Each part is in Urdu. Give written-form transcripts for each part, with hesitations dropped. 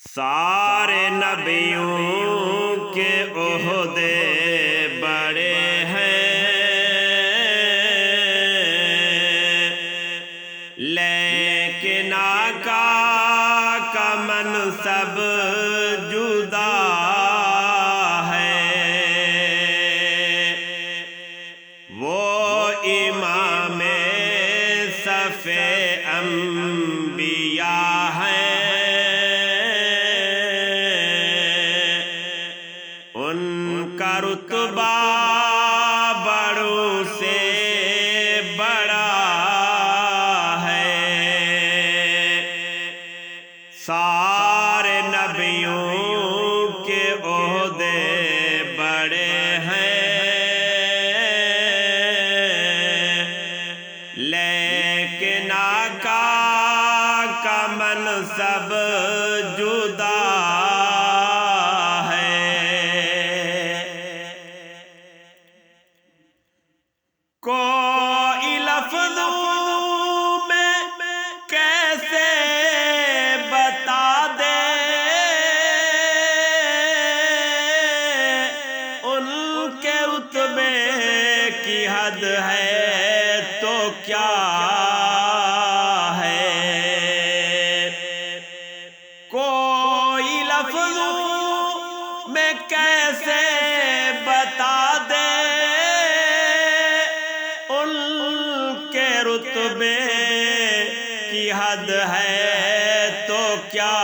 سارے نبیوں کے عہدے بڑے ہیں، لیکن آقا کا منصب جدا ہے۔ وہ امام صف انبیاء ہیں، ان کا رتبہ بڑوں سے بڑا ہے۔ سارے نبیوں کے عہدے بڑے ہیں، لیکن آقا کا منصب جدا کوئی لفظوں میں کیسے بتا دے ان کے رتبے کی حد ہے تو کیا ہے۔ کوئی لفظوں میں کیسے بتا دے رتبے کی حد ہے تو کیا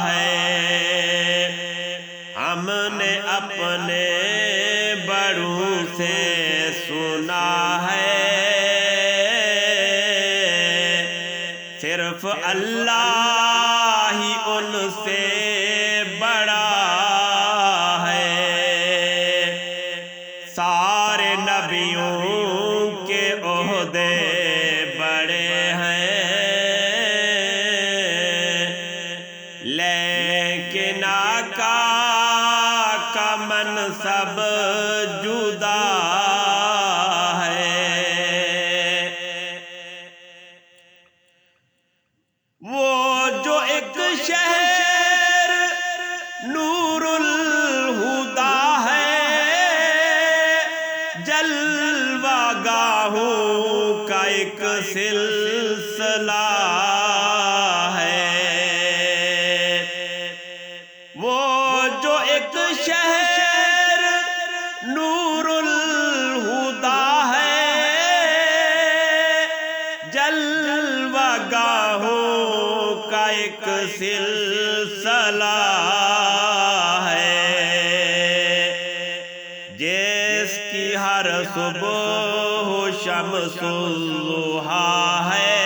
ہے۔ ہم نے اپنے بڑوں سے سنا ہے، صرف اللہ ہی ان سے بڑا ہے۔ سارے نبیوں کے عہدے بڑے ہیں، لیکن آقا کا منصب جدا ہے۔ وہ جو ایک شہر نور الہدا ہے، جلوہ گاہوں کا ایک سلسلہ ہے۔ وہ جو ایک شہر نور الہدا ہے، جلوہ گاہوں کا ایک سلسلہ ہے۔ جس کی ہر صبح شمس الضحیٰ ہے،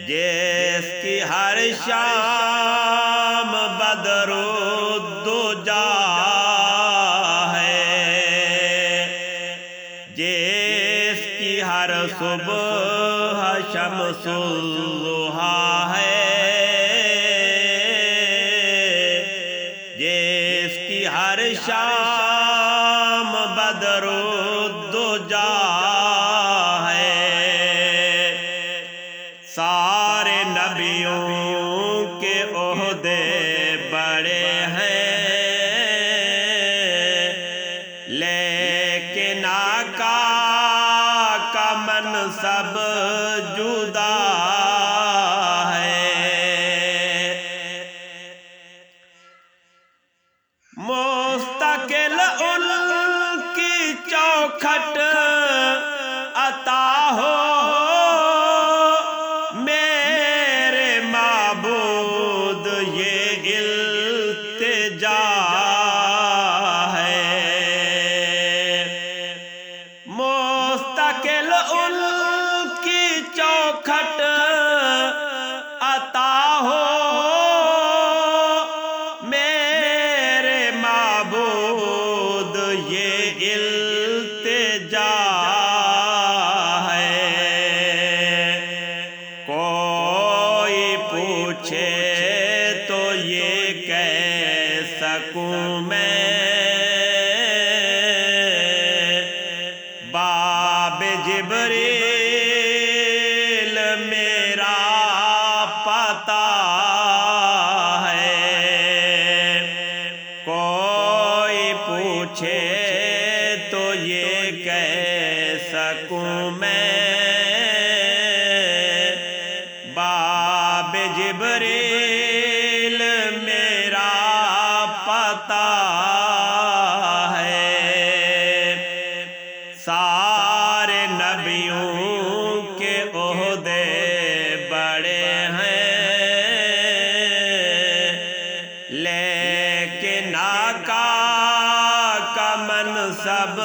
جس کی ہر شام بدر الدجا ہے، جس کی ہر صبح شمس الضحیٰ ہے، جس کی ہر شام بدر الدجا ہے۔ سارے نبیوں کے عہدے بڑے ہیں، لیکن آقا کا منصب جدا مستقل ان کی چوکھٹ عطا ہو، میرے معبود یہ التجا ہے۔ مستقل ان کی چوکھٹ عطا ہو، یہ التجا ہے۔ کوئی پوچھے تو یہ کہہ سکوں میں، باب جبریل پتا ہے، کوئی پوچھے تو یہ کہہ سکوں میں، باب جبریل میرا پتا ہے، سارے نبیوں کے عہدے بڑے ہیں، لیکن آقا کا منصب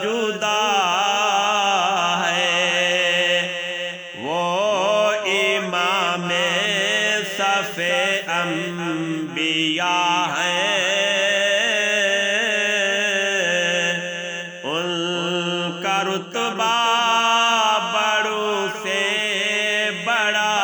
جدا ہے، وہ امام صف انبیاء ہیں، ان کا رتبہ بڑوں سے بڑا